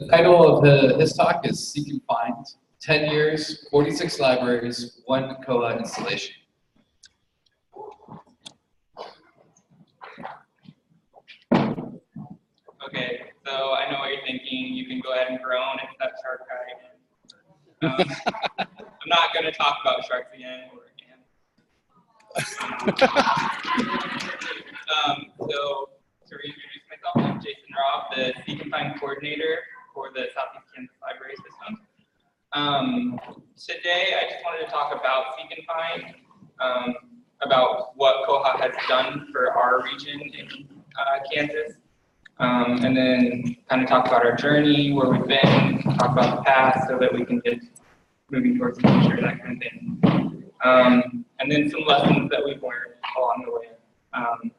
The title of his talk is SEKnFind, 10 years, 46 libraries, 1 Koha installation. Okay, so I know what you're thinking. You can go ahead and groan if that shark guy again. I'm not going to talk about sharks again or again. So to reintroduce myself, I'm Jason Robb, the SEKnFind coordinator for the Southeast Kansas Library System. Today, I just wanted to talk about SEKnFind, about what Koha has done for our region in Kansas, and then kind of talk about our journey, where we've been, talk about the past so that we can get moving towards the future, that kind of thing. And then some lessons that we've learned along the way.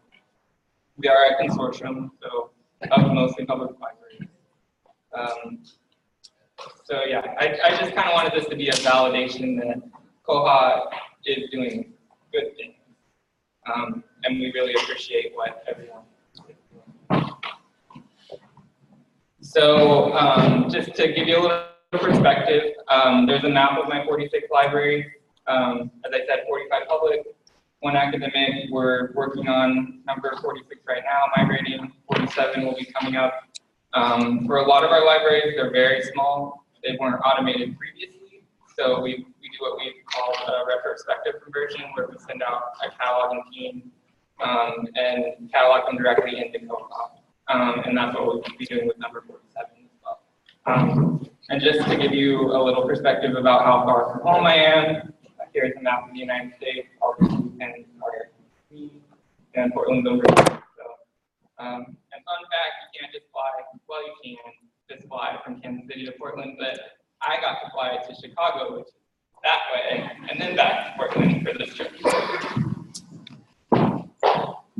We are a consortium, so of mostly public libraries. So yeah, I just kind of wanted this to be a validation that Koha is doing good things. And we really appreciate what everyone is doing. So just to give you a little perspective, there's a map of my 46 libraries. As I said, 45 public, 1 academic. We're working on number 46 right now, migrating. 47 will be coming up. For a lot of our libraries, they're very small. They weren't automated previously. So we do what we call a retrospective conversion, where we send out a cataloging team and catalog them directly into Koha. And that's what we'll be doing with number 47 as well. And just to give you a little perspective about how far from home I am, here's a map of the United States, all the and and Portland's over here. So, and fun fact, you can't just fly, well, you can just fly from Kansas City to Portland, but I got to fly to Chicago, which is that way, and then back to Portland for this trip.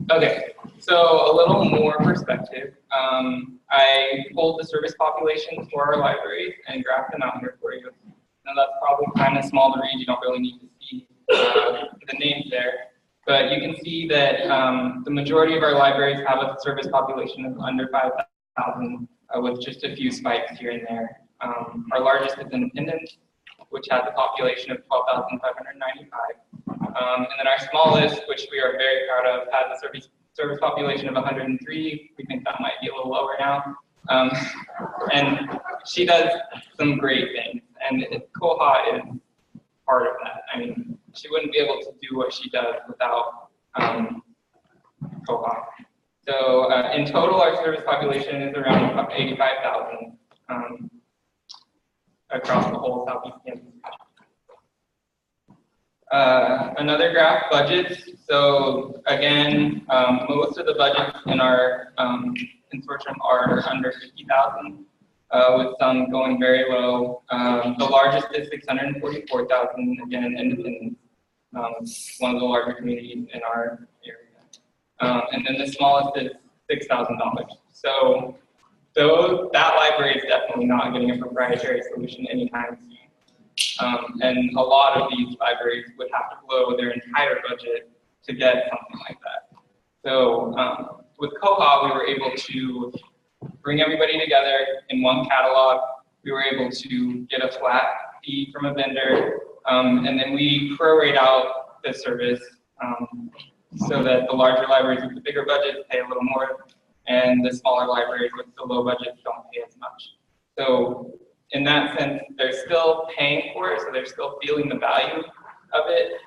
Okay, so a little more perspective. I pulled the service populations for our libraries and graphed them out here for you. Now that's probably kind of small to read, you don't really need to see the names there. But you can see that the majority of our libraries have a service population of under 5,000 with just a few spikes here and there. Our largest is Independence, which has a population of 12,595. And then our smallest, which we are very proud of, has a service population of 103. We think that might be a little lower now. And she does some great things, and Koha is part of that. I mean, she wouldn't be able to do what she does without Koha. So in total, our service population is around 85,000 across the whole Southeast Kansas. Another graph, budgets. So again, most of the budgets in our consortium are under 50,000, with some going very low. The largest is 644,000, again, Independence, one of the larger communities in our area. And then the smallest is $6,000. So that library is definitely not getting a proprietary solution anytime soon. And a lot of these libraries would have to blow their entire budget to get something like that. So with Koha, we were able to bring everybody together in one catalog. We were able to get a flat fee from a vendor, and then we prorate out the service so that the larger libraries with the bigger budgets pay a little more, and the smaller libraries with the low budgets don't pay as much. So in that sense, they're still paying for it, so they're still feeling the value of it,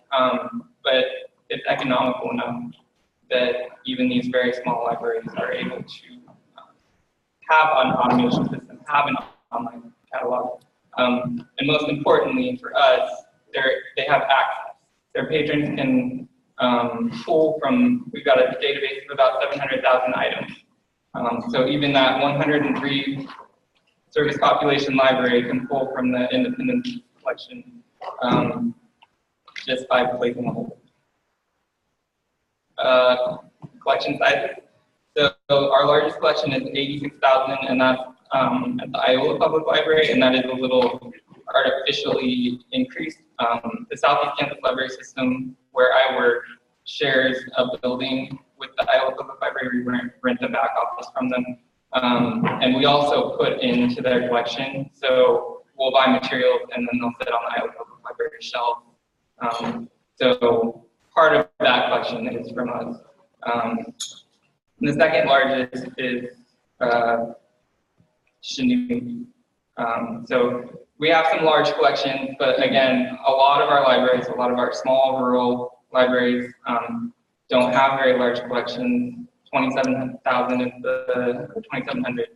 but it's economical enough that even these very small libraries are able to have an automation system, have an online catalog. And most importantly for us, they have access. Their patrons can pull from, we've got a database of about 700,000 items. So even that 103 service population library can pull from the Independence collection just by placing a hold. Collection sizes. So our largest collection is 86,000, and that's at the Iola Public Library, and that is a little artificially increased. The Southeast Kansas Library System, where I work, shares a building with the Iola Public Library. We rent the back office from them. And we also put into their collection, so we'll buy materials and then they'll sit on the Iola Public Library shelf. So part of that collection is from us. And the second largest is Chinook. So we have some large collections, but again, a lot of our libraries, a lot of our small rural libraries don't have very large collections. 27,000 is the 2,700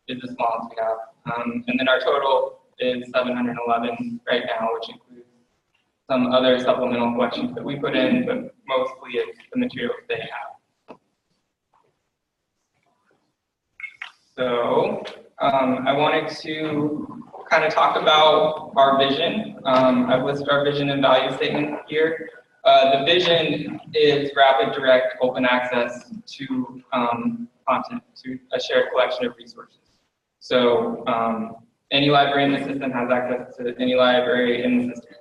is the smallest we have, and then our total is 711 right now, which includes some other supplemental collections that we put in, but mostly it's the materials they have. So I wanted to kind of talk about our vision. I've listed our vision and value statement here. The vision is rapid, direct, open access to content, to a shared collection of resources. So any library in the system has access to any library in the system,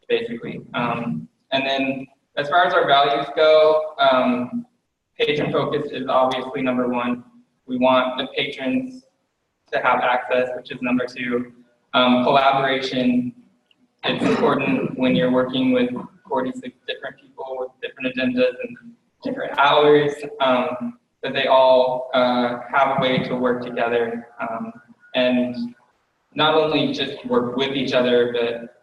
basically. And then as far as our values go, patron focus is obviously number one. We want the patrons to have access, which is number two. Collaboration, it's important when you're working with 46 different people with different agendas and different hours, that they all have a way to work together and not only just work with each other, but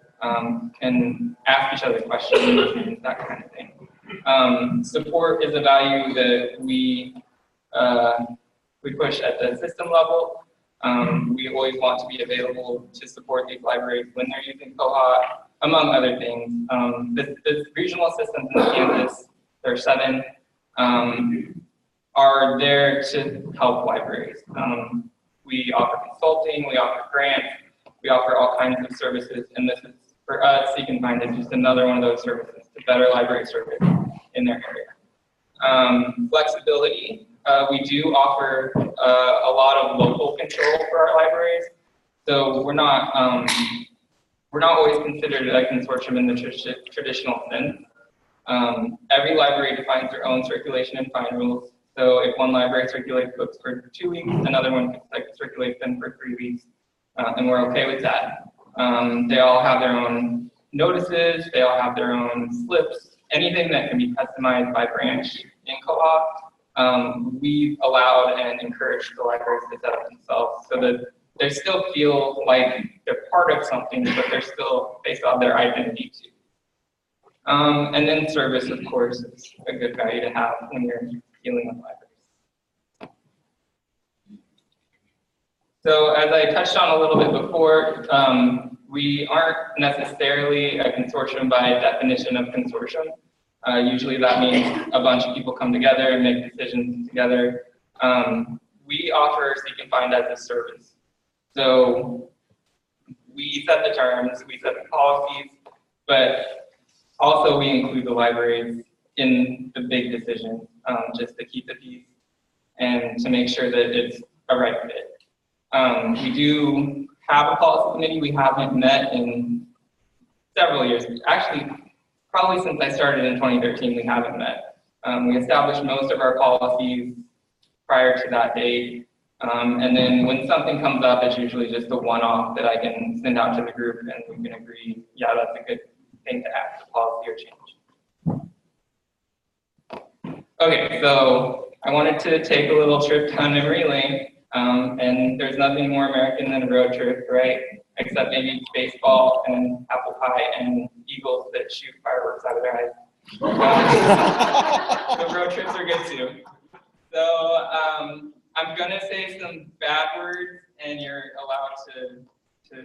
can ask each other questions and that kind of thing. Support is a value that we push at the system level. We always want to be available to support these libraries when they're using Koha, among other things. The regional systems in the campus, there are 7, are there to help libraries. We offer consulting, we offer grants, we offer all kinds of services, and this is, for us, SEKnFind is just another one of those services to better library service in their area. Flexibility, we do offer a lot of local control for our libraries, so we're not always considered a consortium in the traditional sense. Every library defines their own circulation and fine rules. So if one library circulates books for 2 weeks, another one can circulate them for 3 weeks, and we're okay with that. They all have their own notices, they all have their own slips, anything that can be customized by branch in Koha. We've allowed and encouraged the libraries to set up themselves so that they still feel like they're part of something, but they still have their identity too. And then service, of course, is a good value to have when you're dealing with libraries. So as I touched on a little bit before, we aren't necessarily a consortium by definition of consortium. Usually that means a bunch of people come together and make decisions together. We offer SEKnFind as a service. So we set the terms, we set the policies, but also we include the libraries in the big decisions, just to keep the peace and to make sure that it's a right fit. We do have a policy committee. We haven't met in several years. Actually, probably since I started in 2013, we haven't met. We established most of our policies prior to that date. And then when something comes up, it's usually just a one-off that I can send out to the group and we can agree, yeah, that's a good thing to add to policy or change. Okay, so I wanted to take a little trip down memory lane, and there's nothing more American than a road trip, right? Except maybe baseball and apple pie and eagles that shoot fireworks out of their eyes. So road trips are good too. So I'm gonna say some bad words, and you're allowed to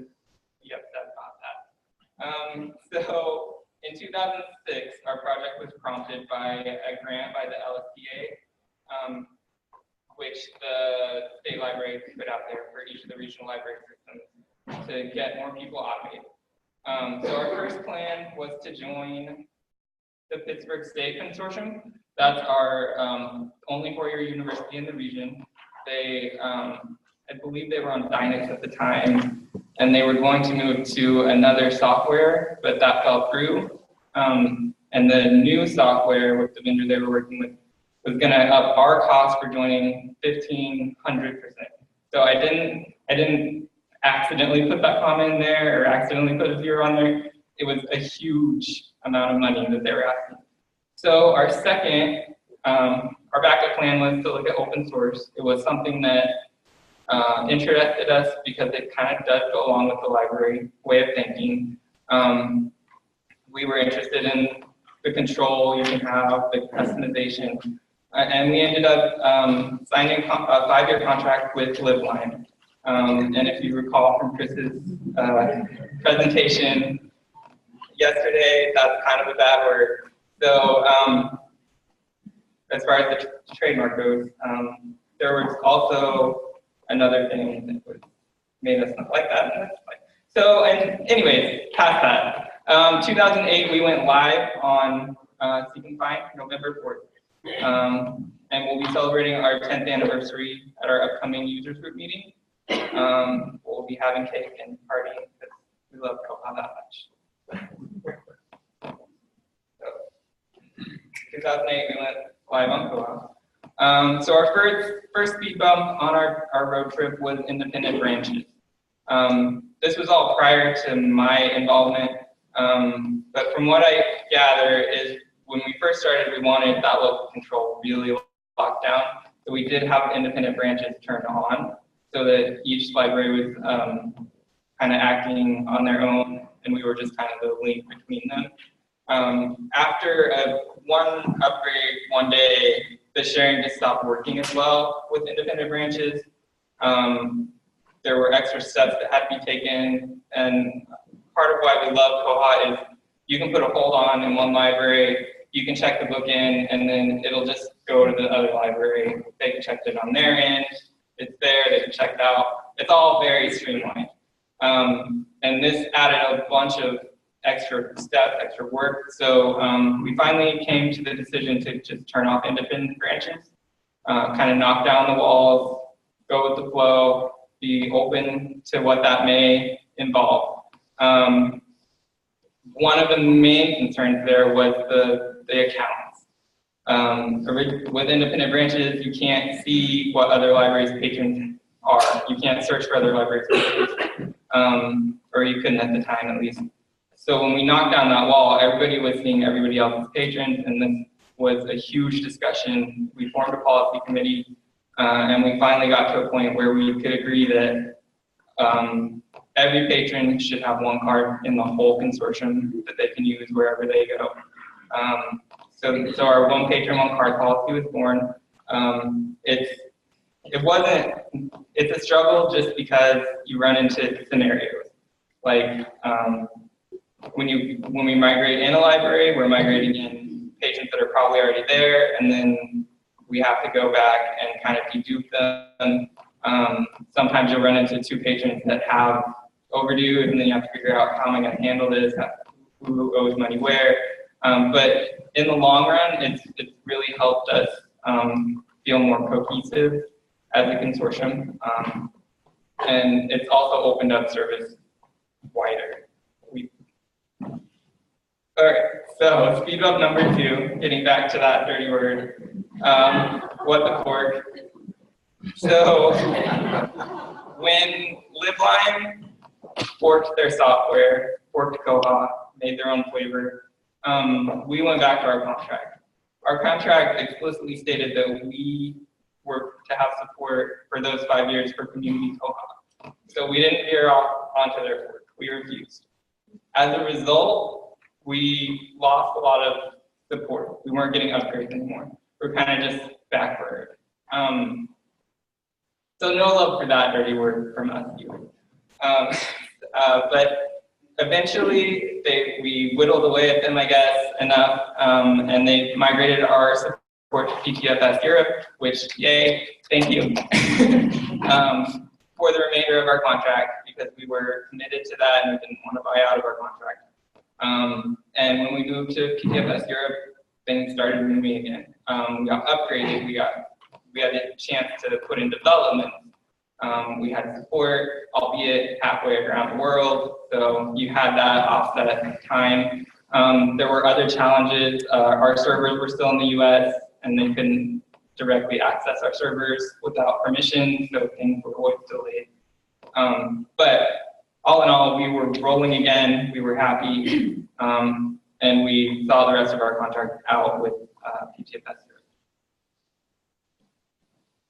be upset about that. So in 2006, our project was prompted by a grant by the LSTA, which the state library put out there for each of the regional library systems to get more people automated. So our first plan was to join the Pittsburgh State Consortium. That's our only four-year university in the region. They, I believe they were on Dynex at the time, and they were going to move to another software, but that fell through. And the new software with the vendor they were working with was going to up our cost for joining 1,500%. So I didn't accidentally put that comma in there or accidentally put a 0 on there. It was a huge amount of money that they were asking. So our backup plan was to look at open source. It was something that interested us because it kind of does go along with the library way of thinking. We were interested in the control you can have, the customization, and we ended up signing a 5-year contract with LibLine. And if you recall from Chris's presentation yesterday, that's kind of a bad word. So as far as the trademark goes, there was also another thing that made us not like that. So, and anyways, past that. 2008, we went live on SEKnFind, November 4th. And we'll be celebrating our 10th anniversary at our upcoming users group meeting. We'll be having cake and partying because we love Koha that much. So, 2008, we went live on Koha. So our first speed bump on our road trip was independent branches. This was all prior to my involvement, but from what I gather is when we first started, we wanted that local control really locked down. So we did have independent branches turned on so that each library was kind of acting on their own, and we were just kind of the link between them. After one upgrade one day, the sharing just stopped working as well with independent branches. There were extra steps that had to be taken, and part of why we love Koha is you can put a hold on in one library, you can check the book in, and then it'll just go to the other library. They can check it on their end, it's there, they can check it out. It's all very streamlined. And this added a bunch of extra steps, extra work. So we finally came to the decision to just turn off independent branches, kind of knock down the walls, go with the flow, be open to what that may involve. One of the main concerns there was the accounts. With independent branches, you can't see what other libraries' patrons are. You can't search for other libraries' patrons, or you couldn't at the time at least. So when we knocked down that wall, everybody was seeing everybody else's patrons, and this was a huge discussion. We formed a policy committee, and we finally got to a point where we could agree that every patron should have one card in the whole consortium that they can use wherever they go. So our one patron, one card policy was born. It's a struggle just because you run into scenarios. Like when we migrate in a library, we're migrating in patrons that are probably already there, and then we have to go back and kind of dedupe them. Sometimes you'll run into two patrons that have overdue, and then you have to figure out how am I going to handle this, who owes money where. But in the long run, it's really helped us feel more cohesive as a consortium, and it's also opened up service wider. All right, so speed bump number 2, getting back to that dirty word, what the fork. So when LibLine forked their software, forked Koha, made their own flavor, we went back to our contract. Our contract explicitly stated that we were to have support for those 5 years for community Koha. So we didn't veer off onto their fork. We refused. As a result, we lost a lot of support. We weren't getting upgrades anymore. We're kind of just backward. So no love for that dirty word from us, you. But eventually, we whittled away at them, I guess, enough, and they migrated our support to PTFS Europe, which, yay, thank you, for the remainder of our contract, because we were committed to that and we didn't want to buy out of our contract. And when we moved to PTFS Europe, things started moving again. We got upgraded, we had a chance to put in development. We had support, albeit halfway around the world, so you had that offset time. There were other challenges. Our servers were still in the US, and they couldn't directly access our servers without permission, so things were always delayed. But all in all, we were rolling again, we were happy, and we saw the rest of our contract out with PTFS.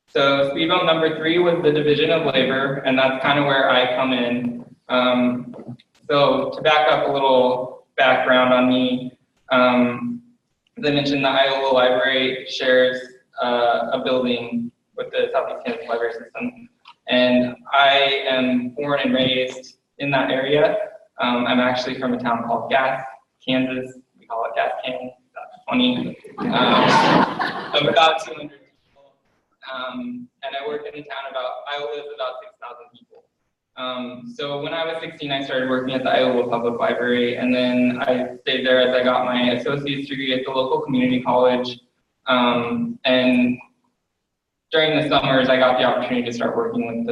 So speed bump number 3 was the division of labor, and that's kind of where I come in. So to back up a little background on me, as I mentioned, the Iola Library shares a building with the Southeast Kansas Library System, and I am born and raised in that area. I'm actually from a town called Gas, Kansas. We call it Gas Can. That's funny. Of about 200 people. And I work in a town Iola is about 6,000 people. So when I was 16, I started working at the Iola Public Library, and then I stayed there as I got my associate's degree at the local community college. And during the summers, I got the opportunity to start working with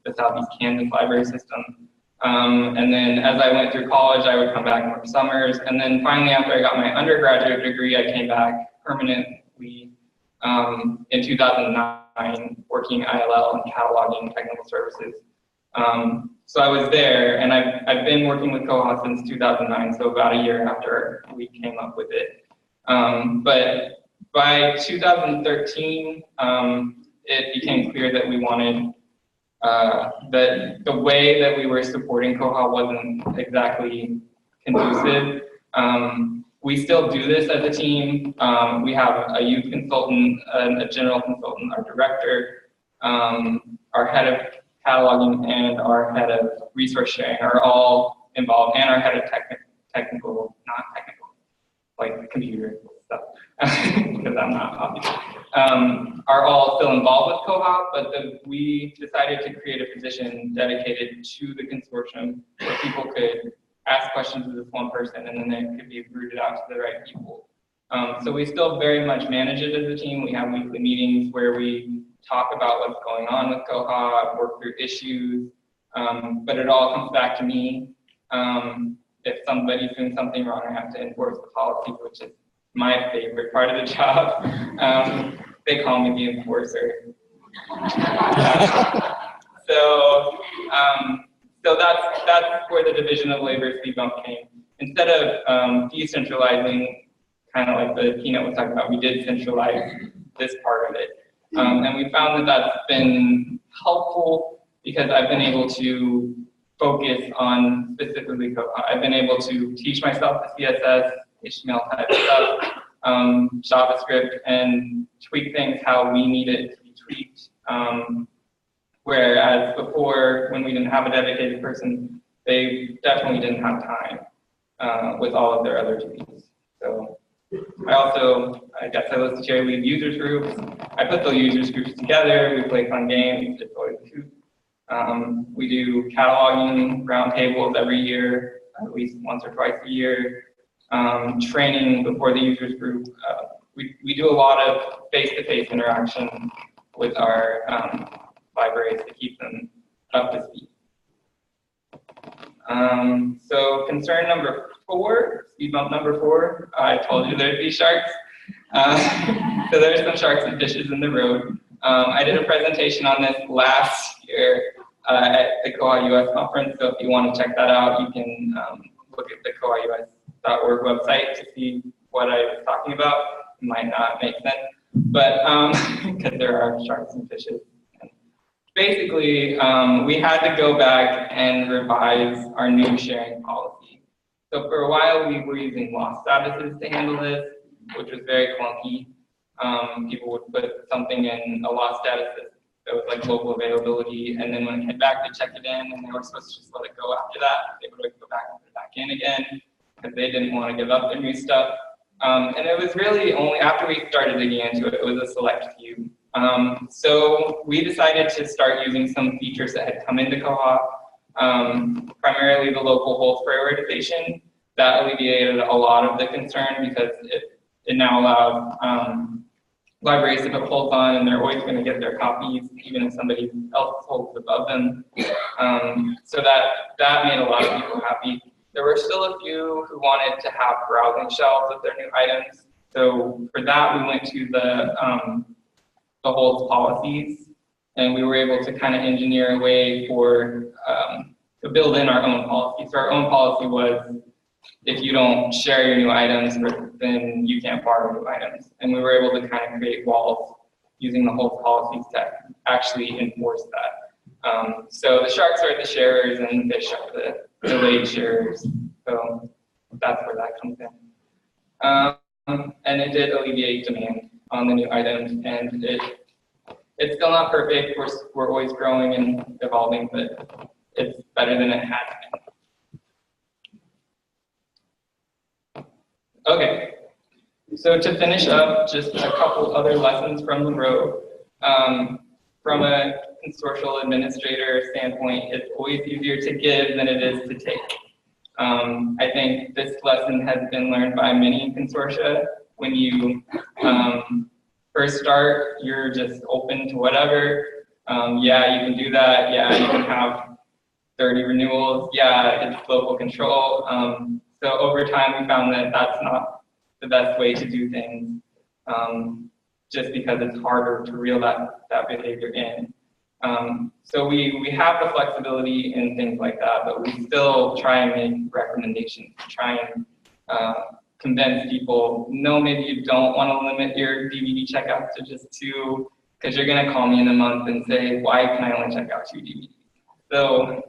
the Southeast Kansas Library System. And then as I went through college, I would come back more summers. And then finally, after I got my undergraduate degree, I came back permanently in 2009, working ILL and cataloging technical services. So I was there, and I've been working with Koha since 2009, so about a year after we came up with it. But by 2013, it became clear that we wanted, that the way that we were supporting Koha wasn't exactly conducive. We still do this as a team. We have a youth consultant, a general consultant, our director, our head of cataloging, and our head of resource sharing are all involved, and our head of technical, not technical, like computer stuff, because I'm not obviously, are all still involved with Koha, but we decided to create a position dedicated to the consortium where people could ask questions of this one person, and then they could be routed out to the right people. So we still very much manage it as a team. We have weekly meetings where we talk about what's going on with Koha, work through issues, but it all comes back to me. If somebody's doing something wrong, I have to enforce the policy, which is my favorite part of the job. They call me the enforcer. So that's where the division of labor speed bump came. Instead of decentralizing, kind of like the keynote was talking about, we did centralize this part of it. And we found that that's been helpful because I've been able to focus on specifically Koha. I've been able to teach myself the CSS, HTML type stuff, JavaScript, and tweak things how we need it to be tweaked. Whereas before, when we didn't have a dedicated person, they definitely didn't have time with all of their other duties. So I guess I listed here, we have users groups. I put the users groups together. We play fun games, deploy the coop. We do cataloging roundtables every year, at least once or twice a year. Training before the users group. We do a lot of face-to-face interaction with our libraries to keep them up to speed. So concern number 4, speed bump number 4, I told you there'd be sharks. So there's some sharks and fishes in the road. I did a presentation on this last year at the Koha US conference, so if you want to check that out, you can look at the kohaus.org website to see what I was talking about. It might not make sense, but because there are sharks and fishes. Basically, we had to go back and revise our new sharing policy. So for a while, we were using lost statuses to handle this, which was very clunky. People would put something in a lost status that was like local availability, and then when it came back, they check it in, and they were supposed to just let it go after that. They would go back and put it back in again, because they didn't want to give up their new stuff. And it was really only after we started digging into it, it was a select few. So we decided to start using some features that had come into Koha, primarily the local holds prioritization. That alleviated a lot of the concern because it now allows libraries to put holds on, and they're always going to get their copies, even if somebody else holds above them. So that made a lot of people happy. There were still a few who wanted to have browsing shelves of their new items. So for that, we went to the the whole policies, and we were able to kind of engineer a way for to build in our own policy. So our own policy was, if you don't share your new items, then you can't borrow new items. And we were able to kind of create walls using the whole policies to actually enforce that. So the sharks are the sharers and the fish are the delayed sharers. So that's where that comes in. And it did alleviate demand on the new items, and it's still not perfect. We're always growing and evolving, but it's better than it has been. Okay, so to finish up, just a couple other lessons from the road. From a consortial administrator standpoint, it's always easier to give than it is to take. I think this lesson has been learned by many consortia. When you first start, you're just open to whatever. Yeah, you can do that. Yeah, you can have 30 renewals. Yeah, it's local control. So over time, we found that that's not the best way to do things, just because it's harder to reel that behavior in. So we have the flexibility in things like that, but we still try and make recommendations to try and convince people, no, maybe you don't want to limit your DVD checkouts to just 2, because you're going to call me in a month and say, why can I only check out 2 DVDs? So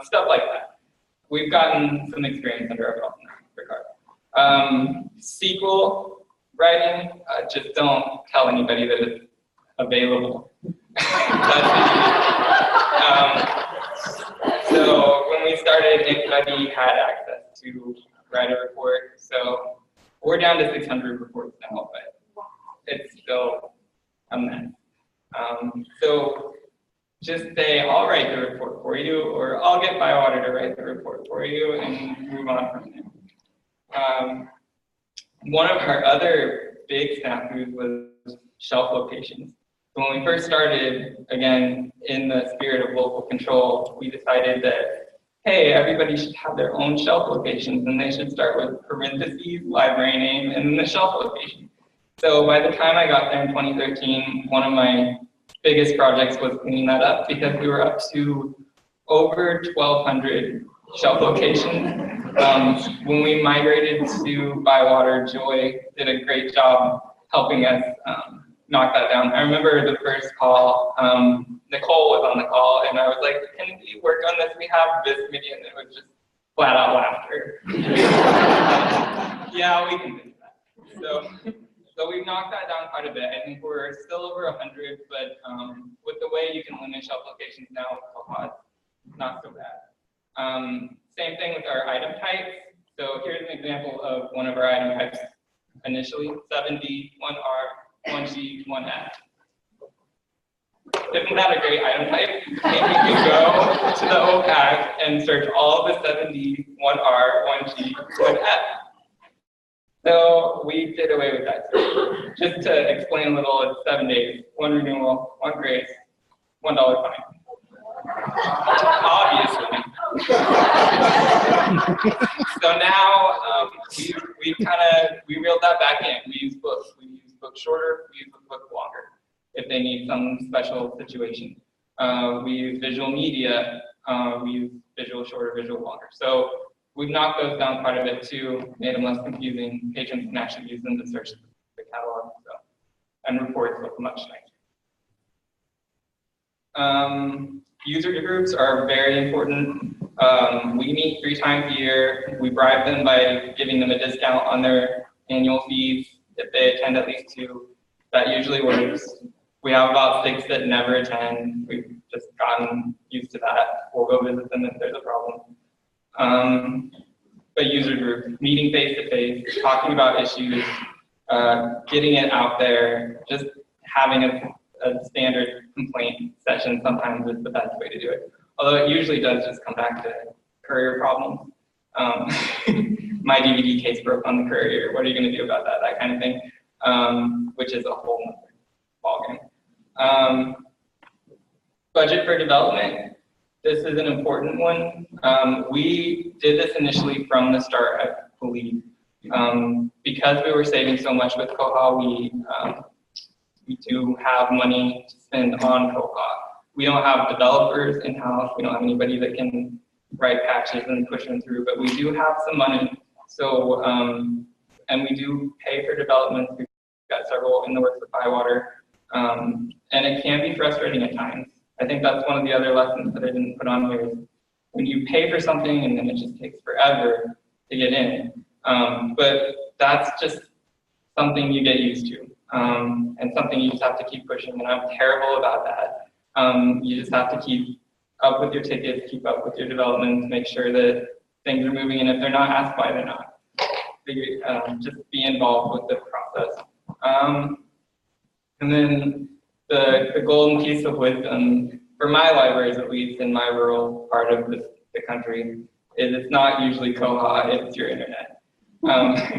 stuff like that. We've gotten some experience under our belt in that regard. SQL writing, just don't tell anybody that it's available. So when we started, anybody had access to write a report. So we're down to 600 reports now, but it's still a mess. So just say, I'll write the report for you, or I'll get Bywater to write the report for you, and move on from there. One of our other big snafus was shelf locations. So when we first started, again, in the spirit of local control, we decided that, hey, everybody should have their own shelf locations, and they should start with parentheses, library name, and then the shelf location. So by the time I got there in 2013, one of my biggest projects was cleaning that up, because we were up to over 1,200 shelf locations. When we migrated to Bywater, Joy did a great job helping us knock that down. I remember the first call, Nicole was on the call, and I was like, can we work on this? We have this committee, and it was just flat out laughter. Yeah, we can do that. So we've knocked that down quite a bit. I think we're still over 100, but with the way you can limit shelf locations now with Koha, it's not so bad. Same thing with our item types. So here's an example of one of our item types initially: 7D, 1R, 1G, 1F. Isn't that a great item type? And you can go to the OPAC and search all the 7D, 1R, 1G, 1F. So we did away with that. Just to explain a little, it's 7 days, 1 renewal, 1 grace, $1 fine. Obviously. So now we reeled that back in. We use books. We use books shorter. We use books longer if they need some special situation. We use visual media. We use visual shorter, visual longer. So we've knocked those down quite a bit too, made them less confusing. Patrons can actually use them to search the catalog. So, and reports look much nicer. User groups are very important. We meet 3 times a year. We bribe them by giving them a discount on their annual fees if they attend at least 2. That usually works. We have about 6 that never attend. We've just gotten used to that. We'll go visit them if there's a problem. But user group, meeting face to face, talking about issues, getting it out there, just having a standard complaint session sometimes is the best way to do it. Although it usually does just come back to courier problems. My DVD case broke on the courier. What are you going to do about that? That kind of thing, which is a whole other ballgame. Budget for development. This is an important one. We did this initially from the start, I believe. Because we were saving so much with Koha, we do have money to spend on Koha. We don't have developers in-house. We don't have anybody that can write patches and push them through, but we do have some money. So, and we do pay for development. We've got several in the works with Bywater. And it can be frustrating at times. I think that's one of the other lessons that I didn't put on here is when you pay for something and then it just takes forever to get in. But that's just something you get used to, and something you just have to keep pushing, and I'm terrible about that. You just have to keep up with your tickets, keep up with your developments, make sure that things are moving, and if they're not, ask why they're not. Just be involved with the process. And then the golden piece of wisdom, for my libraries at least, in my rural part of the country, is it's not usually Koha, it's your internet.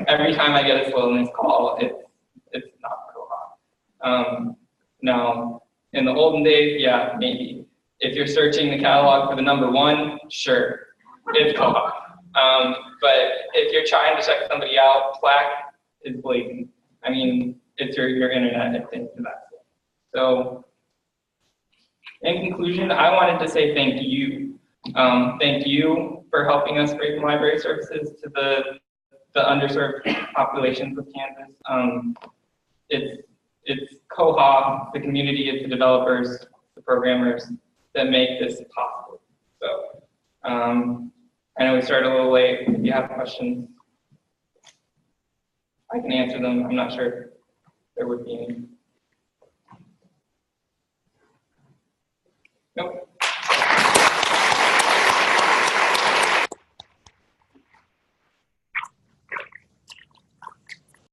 Every time I get a slowness call, it's not Koha. Now, in the olden days, yeah, maybe. If you're searching the catalog for the number 1, sure, it's Koha. But if you're trying to check somebody out, Slack is blatant. I mean, it's your internet and things to that. So, in conclusion, I wanted to say thank you. Thank you for helping us bring library services to the underserved populations of Kansas. It's Koha, the community, it's the developers, the programmers that make this possible. So I know we started a little late. If you have questions, I can answer them. I'm not sure if there would be any. Nope.